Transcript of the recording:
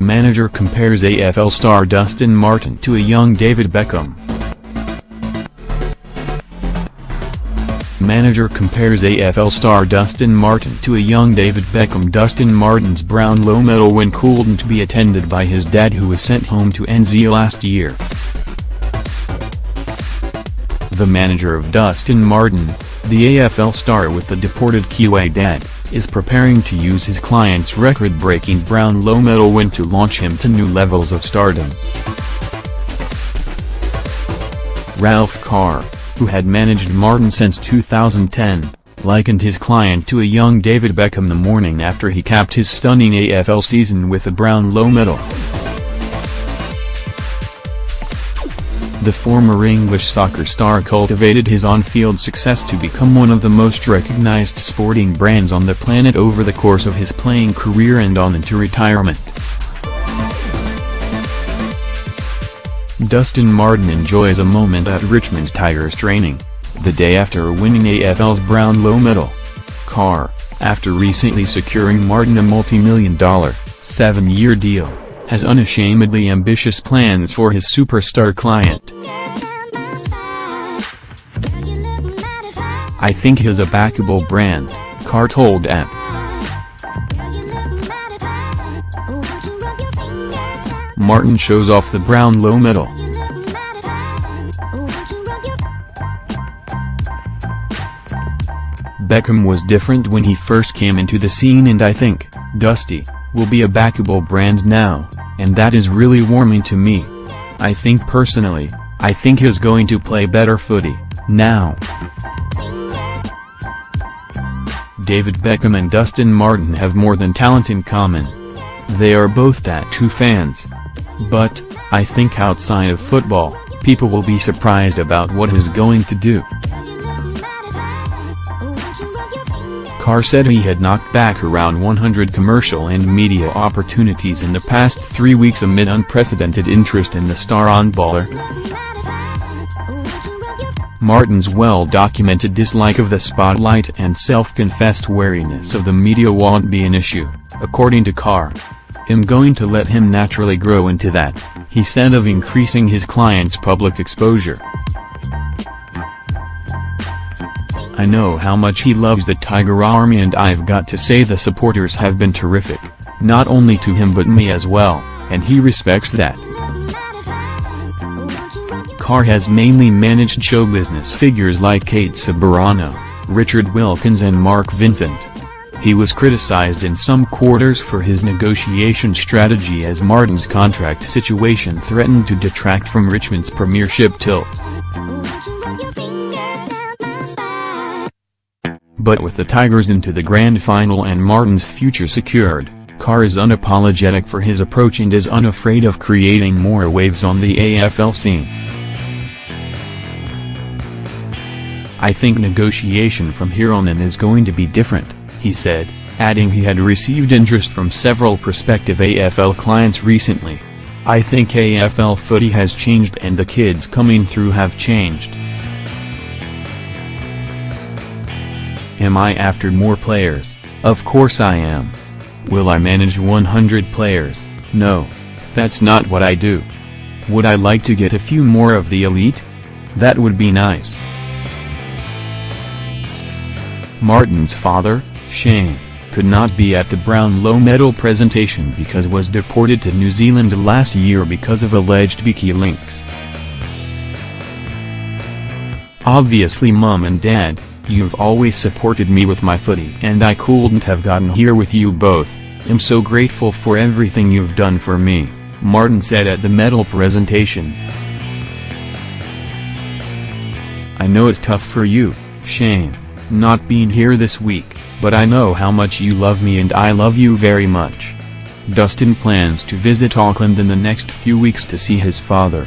Manager compares AFL star Dustin Martin to a young David Beckham. Manager compares AFL star Dustin Martin to a young David Beckham. Dustin Martin's Brownlow medal win couldn't be attended by his dad, who was sent home to NZ last year. The manager of Dustin Martin, the AFL star with the deported Kiwi dad, is preparing to use his client's record-breaking Brownlow medal win to launch him to new levels of stardom. Ralph Carr, who had managed Martin since 2010, likened his client to a young David Beckham the morning after he capped his stunning AFL season with a Brownlow medal. The former English soccer star cultivated his on-field success to become one of the most recognized sporting brands on the planet over the course of his playing career and on into retirement. Dustin Martin enjoys a moment at Richmond Tigers training, the day after winning AFL's Brownlow medal. Carr, after recently securing Martin a multi-million-dollar, 7-year deal, has unashamedly ambitious plans for his superstar client. "I think he's a backable brand," Carr told AP. Martin shows off the Brownlow medal. "Beckham was different when he first came into the scene, and I think Dusty will be a backable brand now, and that is really warming to me. I think personally, I think he's going to play better footy now." David Beckham and Dustin Martin have more than talent in common. They are both tattoo fans. But, I think outside of football, people will be surprised about what he's going to do. Carr said he had knocked back around 100 commercial and media opportunities in the past 3 weeks amid unprecedented interest in the star-on-baller. Martin's well-documented dislike of the spotlight and self-confessed wariness of the media won't be an issue, according to Carr. "I'm going to let him naturally grow into that," he said of increasing his client's public exposure. "I know how much he loves the Tiger Army, and I've got to say the supporters have been terrific, not only to him but me as well, and he respects that." Carr has mainly managed show business figures like Kate Ceberano, Richard Wilkins and Mark Vincent. He was criticized in some quarters for his negotiation strategy as Martin's contract situation threatened to detract from Richmond's premiership tilt. But with the Tigers into the grand final and Martin's future secured, Carr is unapologetic for his approach and is unafraid of creating more waves on the AFL scene. "I think negotiation from here on in is going to be different," he said, adding he had received interest from several prospective AFL clients recently. "I think AFL footy has changed and the kids coming through have changed. Am I after more players? Of course I am. Will I manage 100 players? No. That's not what I do. Would I like to get a few more of the elite? That would be nice." Martin's father, Shane, could not be at the Brownlow medal presentation because was deported to New Zealand last year because of alleged Beaky links. "Obviously Mum and Dad, you've always supported me with my footy and I couldn't have gotten here with you both. I'm so grateful for everything you've done for me," Martin said at the medal presentation. "I know it's tough for you, Shane, not being here this week, but I know how much you love me and I love you very much." Dustin plans to visit Auckland in the next few weeks to see his father.